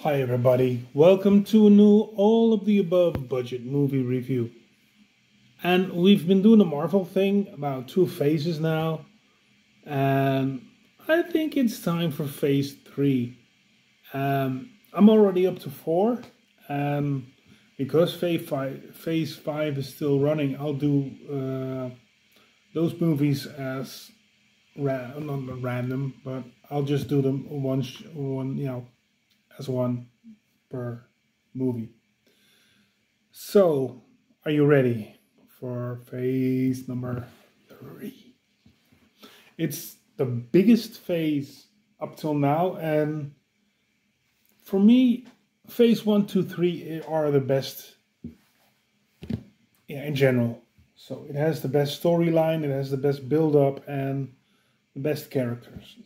Hi everybody, welcome to a new all of the above budget movie review. And we've been doing a Marvel thing about 2 phases now, and I think it's time for phase 3. I'm already up to 4, and because phase 5 is still running, I'll do those movies as not random, but I'll just do them as one per movie. So, are you ready for phase number 3? It's the biggest phase up till now, and for me, phase 1, 2, 3 are the best, in general. So, it has the best storyline, it has the best build up, and the best characters.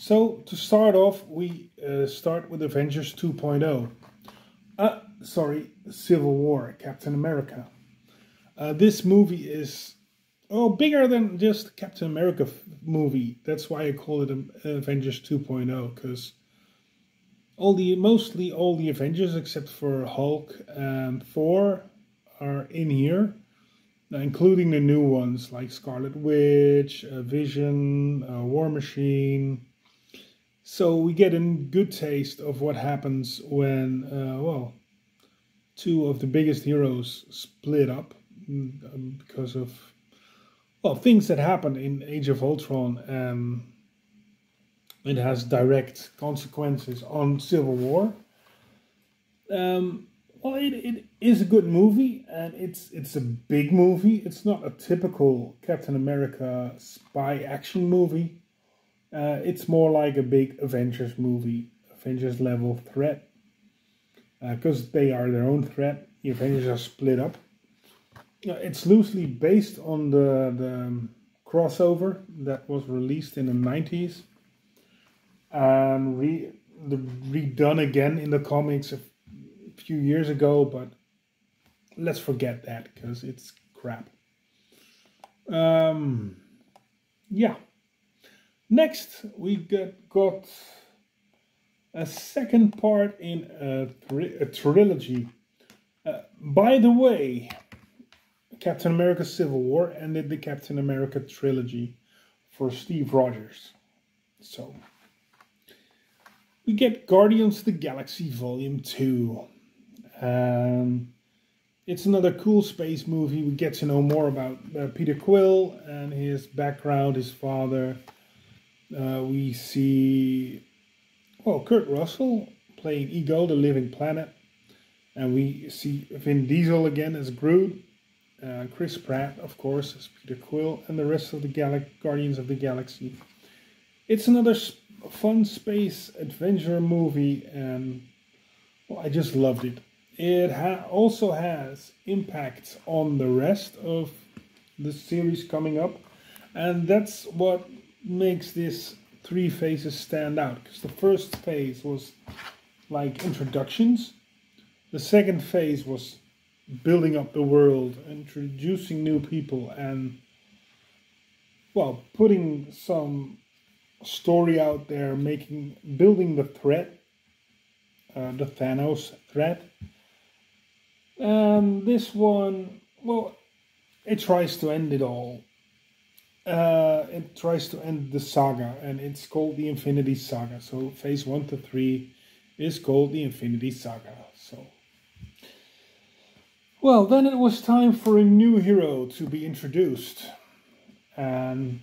So to start off, we start with Avengers 2.0. Civil War, Captain America. This movie is bigger than just Captain America movie. That's why I call it Avengers 2.0, because mostly all the Avengers except for Hulk and Thor are in here, including the new ones like Scarlet Witch, Vision, War Machine. So we get a good taste of what happens when, two of the biggest heroes split up because of, things that happened in Age of Ultron, and it has direct consequences on Civil War. It is a good movie, and it's a big movie. It's not a typical Captain America spy action movie. It's more like a big Avengers movie, Avengers level threat, because they are their own threat. The Avengers are split up. It's loosely based on the crossover that was released in the 90s and redone again in the comics a few years ago, but let's forget that because it's crap. Next, we got a second part in a trilogy. By the way, Captain America Civil War ended the Captain America trilogy for Steve Rogers. So, we get Guardians of the Galaxy Volume 2. It's another cool space movie. We get to know more about Peter Quill and his background, his father. We see, Kurt Russell playing Ego, the Living Planet. And we see Vin Diesel again as Groot. Chris Pratt, of course, as Peter Quill. And the rest of the Guardians of the Galaxy. It's another fun space adventure movie. And, I just loved it. It also has impact on the rest of the series coming up. And that's what makes this 3 phases stand out, because the first phase was like introductions, the second phase was building up the world, introducing new people, and putting some story out there, building the threat, the Thanos threat. And this one, it tries to end it all. It tries to end the saga, and it's called the Infinity Saga. So phase 1 to 3 is called the Infinity Saga. Then it was time for a new hero to be introduced, and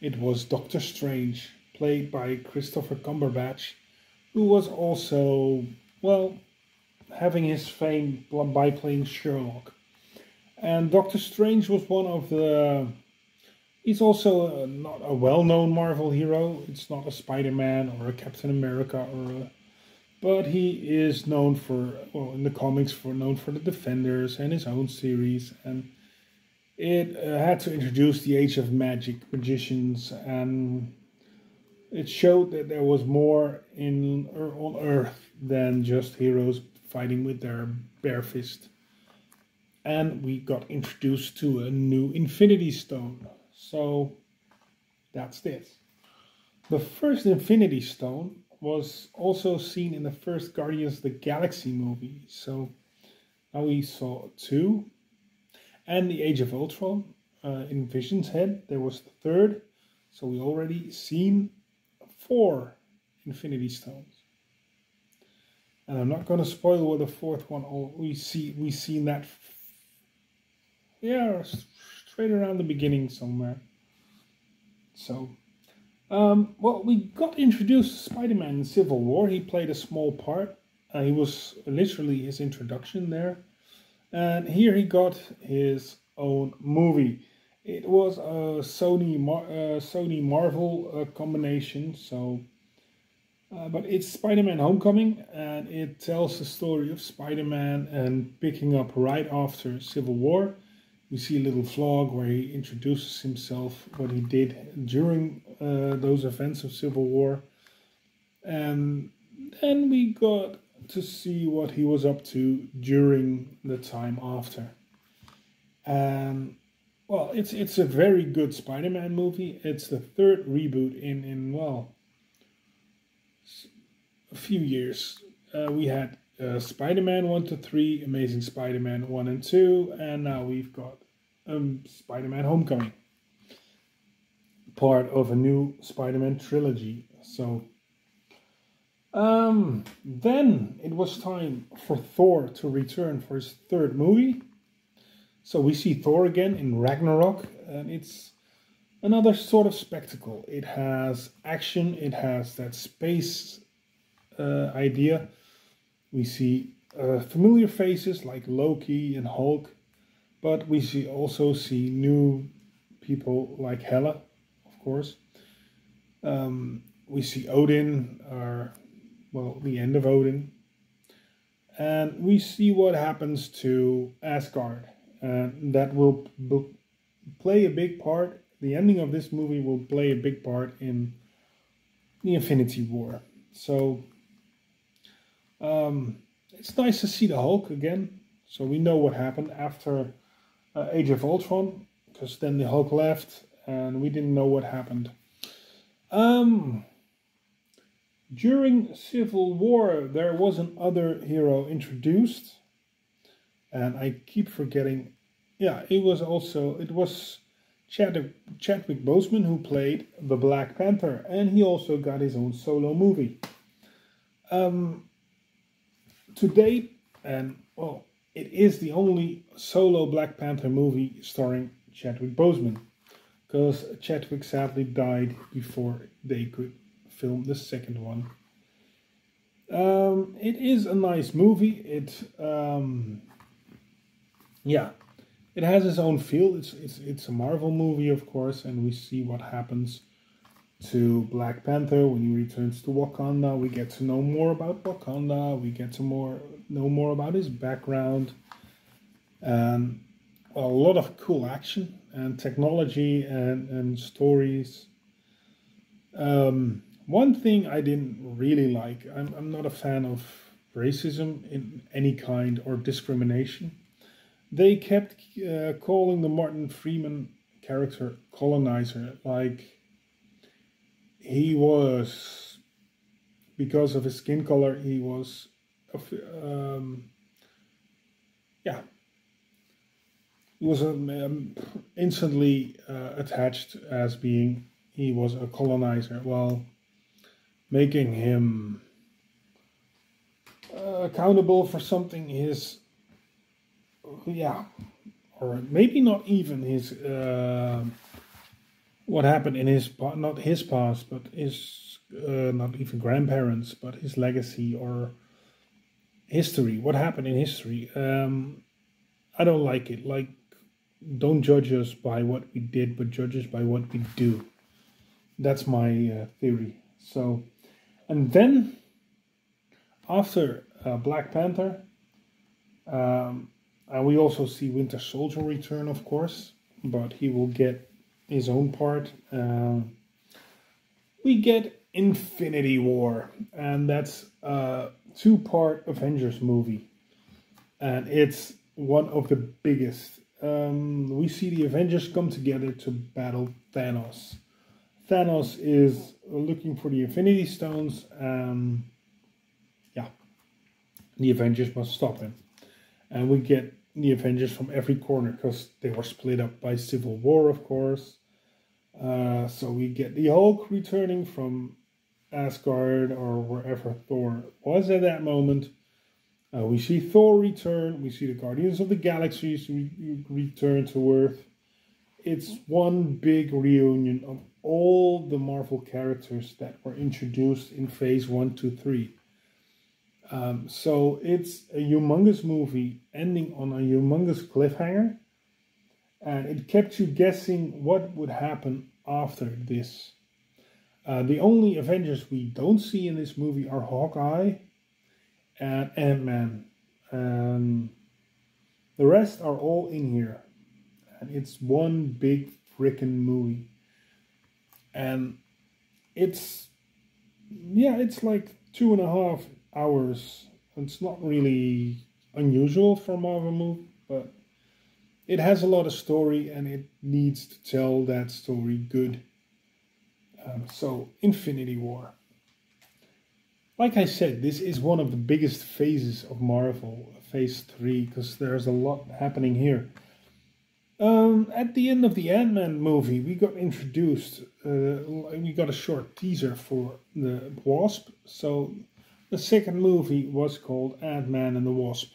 it was Doctor Strange, played by Christopher Cumberbatch, who was also, having his fame by playing Sherlock. And Doctor Strange was one of the... He's also not a well-known Marvel hero. It's not a Spider-Man or a Captain America but he is known for, in the comics, known for the Defenders and his own series. And it had to introduce the Age of Magicians, and it showed that there was more on Earth than just heroes fighting with their bare fist. And we got introduced to a new Infinity Stone. So, that's this. The first Infinity Stone was also seen in the first Guardians of the Galaxy movie. So now we saw two. And the Age of Ultron in Vision's head, there was the third. So we already seen 4 Infinity Stones. And I'm not going to spoil what the fourth one. We seen that, yeah, straight around the beginning somewhere. So, well, we got introduced to Spider-Man in Civil War. He played a small part. He was literally his introduction there. And here he got his own movie. It was a Sony Marvel combination. So, but it's Spider-Man Homecoming, and it tells the story of Spider-Man and picking up right after Civil War. We see a little vlog where he introduces himself, what he did during those events of Civil War. And then we got to see what he was up to during the time after. And well, it's a very good Spider-Man movie. It's the third reboot in a few years. We had Spider-Man 1 to 3, Amazing Spider-Man 1 and 2, and now we've got Spider-Man Homecoming, part of a new Spider-Man trilogy. So then it was time for Thor to return for his third movie. So we see Thor again in Ragnarok, and it's another sort of spectacle. It has action, it has that space idea. We see familiar faces like Loki and Hulk, but we also see new people like Hela, of course. We see Odin, the end of Odin, and we see what happens to Asgard, and that will play a big part. The ending of this movie will play a big part in the Infinity War. So it's nice to see the Hulk again. So we know what happened after Age of Ultron, because then the Hulk left and we didn't know what happened. During Civil War, there was another hero introduced, and I keep forgetting. Yeah, it was Chadwick Boseman who played the Black Panther, and he also got his own solo movie. To date, and well, it is the only solo Black Panther movie starring Chadwick Boseman, because Chadwick sadly died before they could film the second one. It is a nice movie. It has its own feel. It's a Marvel movie, of course, and we see what happens to Black Panther when he returns to Wakanda. We get to know more about Wakanda. We get to know more about his background, and a lot of cool action and technology and stories. One thing I didn't really like, I'm not a fan of racism in any kind or discrimination. They kept calling the Martin Freeman character colonizer, like he was, because of his skin color, he was, he was instantly attached as being he was a colonizer, while making him accountable for something or maybe not even his what happened in his not his past, but his not even grandparents, but his legacy or history. What happened in history? I don't like it. Like, don't judge us by what we did, but judge us by what we do. That's my theory. So, and then after Black Panther, and we also see Winter Soldier return, of course, but he will get his own part. We get Infinity War, and that's a 2-part Avengers movie, and it's one of the biggest. We see the Avengers come together to battle Thanos. Thanos is looking for the Infinity Stones. Yeah, the Avengers must stop him. And we get the Avengers from every corner because they were split up by Civil War, of course. So we get the Hulk returning from Asgard or wherever Thor was at that moment. We see Thor return. We see the Guardians of the Galaxy return to Earth. It's one big reunion of all the Marvel characters that were introduced in Phase 1, 2, 3. So it's a humongous movie ending on a humongous cliffhanger. And it kept you guessing what would happen after this. The only Avengers we don't see in this movie are Hawkeye and Ant-Man. The rest are all in here. And it's one big freaking movie. And it's like 2.5 hours. It's not really unusual for a Marvel movie, but it has a lot of story and it needs to tell that story good. So, Infinity War. Like I said, this is one of the biggest phases of Marvel, Phase 3, because there's a lot happening here. At the end of the Ant-Man movie, we got introduced, we got a short teaser for the Wasp. So the second movie was called Ant-Man and the Wasp.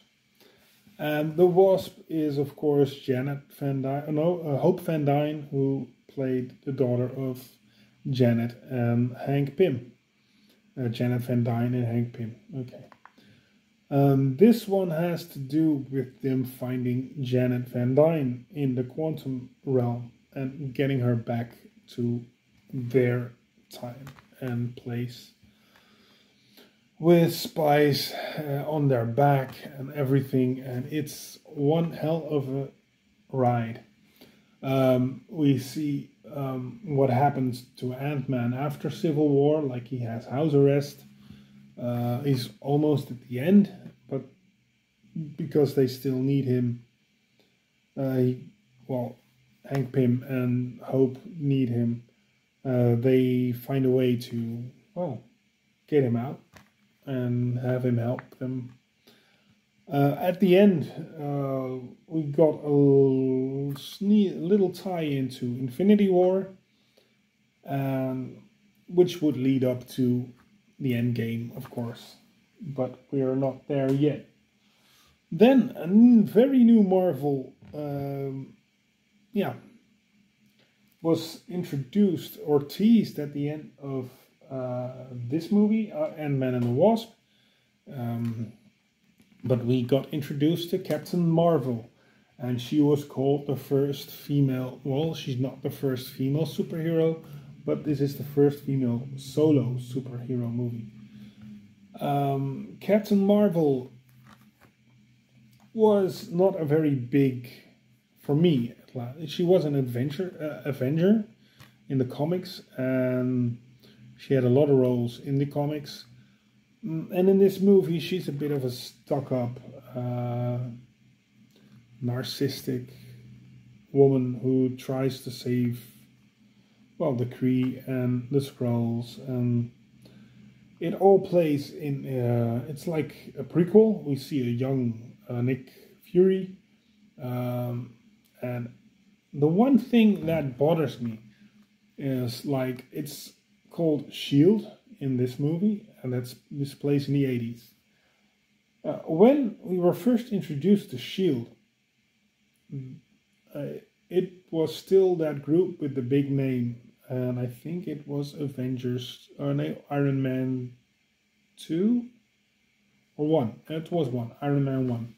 And the Wasp is, of course, Hope Van Dyne, who played the daughter of Janet and Hank Pym. Janet Van Dyne and Hank Pym. Okay. This one has to do with them finding Janet Van Dyne in the quantum realm and getting her back to their time and place. With spies on their back and everything, and it's one hell of a ride. We see what happens to Ant-Man after Civil War, like he has house arrest. He's almost at the end, but because they still need him, Hank Pym and Hope need him. They find a way to, get him out and have him help them. At the end, we got a little tie into Infinity War, which would lead up to the end game, of course, but we are not there yet. Then a very new Marvel, was introduced or teased at the end of this movie, Ant-Man and the Wasp. But we got introduced to Captain Marvel, and she was called the first female. Well, she's not the first female superhero, but this is the first female solo superhero movie. Captain Marvel was not a very big, for me, she was an Avenger in the comics, and she had a lot of roles in the comics. And in this movie, she's a bit of a stuck-up, narcissistic woman who tries to save, the Kree and the Skrulls, and it all plays in. It's like a prequel. We see a young Nick Fury, and the one thing that bothers me is it's called S.H.I.E.L.D. in this movie, and this plays in the 80s. When we were first introduced to S.H.I.E.L.D., it was still that group with the big name, and I think it was Iron Man 2 or 1. It was 1, Iron Man 1.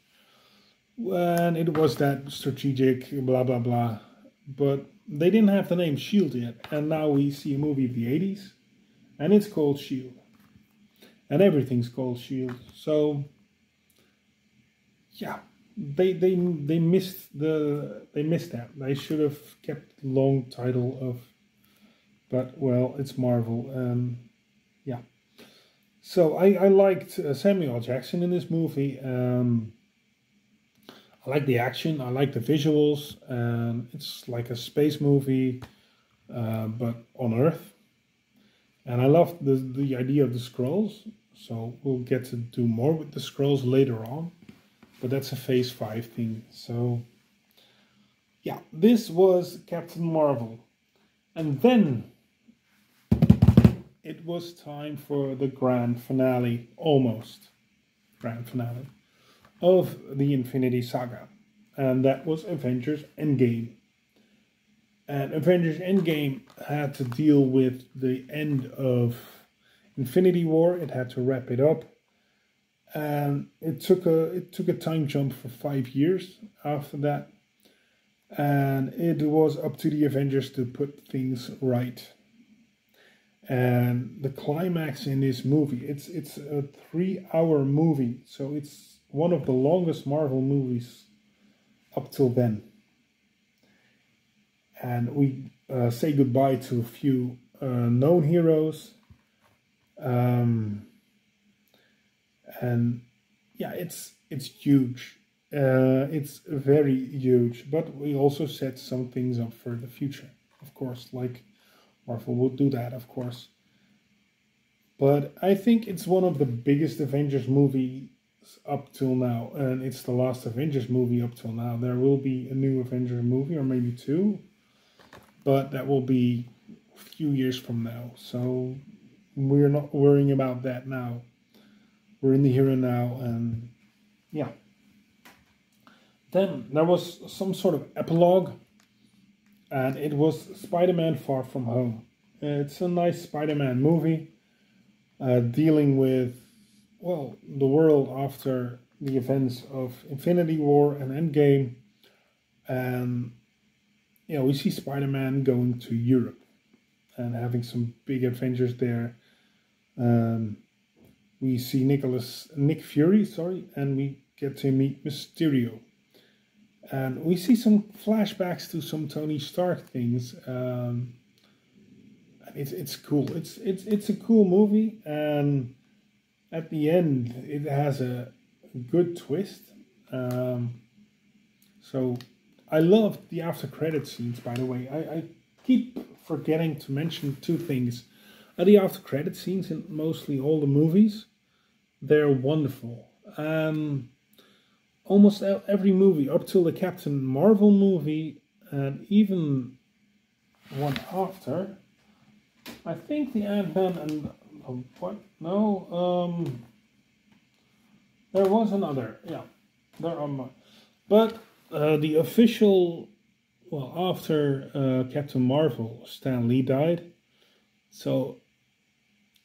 And it was that strategic blah blah blah, but they didn't have the name S.H.I.E.L.D. yet, and now we see a movie of the 80s, and it's called S.H.I.E.L.D. And everything's called S.H.I.E.L.D. So yeah, they missed that. They should have kept the long title of, but it's Marvel. So I liked Samuel Jackson in this movie. I like the action. I like the visuals. It's like a space movie. but on Earth. And I love the idea of the Skrulls, so we'll get to do more with the Skrulls later on. But that's a Phase 5 thing. So, yeah, this was Captain Marvel. And then it was time for the grand finale, almost grand finale, of the Infinity Saga. And that was Avengers Endgame. And Avengers Endgame had to deal with the end of Infinity War. It had to wrap it up. And it took a time jump for 5 years after that. And it was up to the Avengers to put things right. And the climax in this movie, it's a 3-hour movie, so it's one of the longest Marvel movies up till then. And we say goodbye to a few known heroes. And yeah, it's huge. It's very huge, but we also set some things up for the future, of course, like Marvel would do that, of course. But I think it's one of the biggest Avengers movies up till now, and it's the last Avengers movie up till now. There will be a new Avengers movie, or maybe 2, but that will be a few years from now, so we're not worrying about that now. We're in the here and now, and yeah. Then there was some sort of epilogue, and it was Spider-Man Far From Home. It's a nice Spider-Man movie, dealing with, well, the world after the events of Infinity War and Endgame. And yeah, we see Spider-Man going to Europe and having some big adventures there. We see Nick Fury, and we get to meet Mysterio. And we see some flashbacks to some Tony Stark things. It's cool. It's a cool movie, and at the end it has a good twist. So I love the after credit scenes. By the way, I keep forgetting to mention 2 things. The after credit scenes in mostly all the movies, they're wonderful. Almost every movie up till the Captain Marvel movie, and even one after. I think the Ant-Man and what? No, there was another. Yeah, there are more. But the official, well, after Captain Marvel, Stan Lee died. So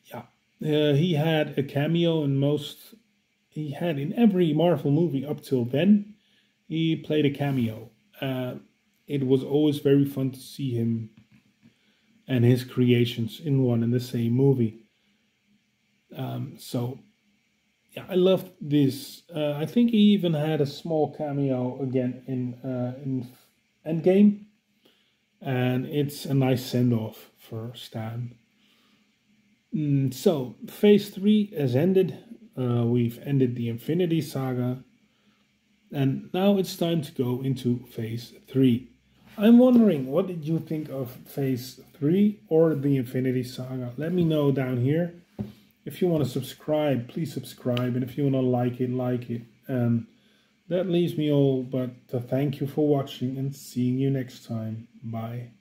yeah, he had a cameo in most. He had in every Marvel movie up till then. He played a cameo. It was always very fun to see him and his creations in one and the same movie. So, yeah, I loved this. I think he even had a small cameo again in Endgame, and it's a nice send-off for Stan. So, Phase 3 has ended. We've ended the Infinity Saga, and now it's time to go into Phase 3. I'm wondering, what did you think of Phase 3 or the Infinity Saga? Let me know down here. If you want to subscribe, please subscribe, and if you want to like it. And that leaves me all but to thank you for watching and seeing you next time. Bye.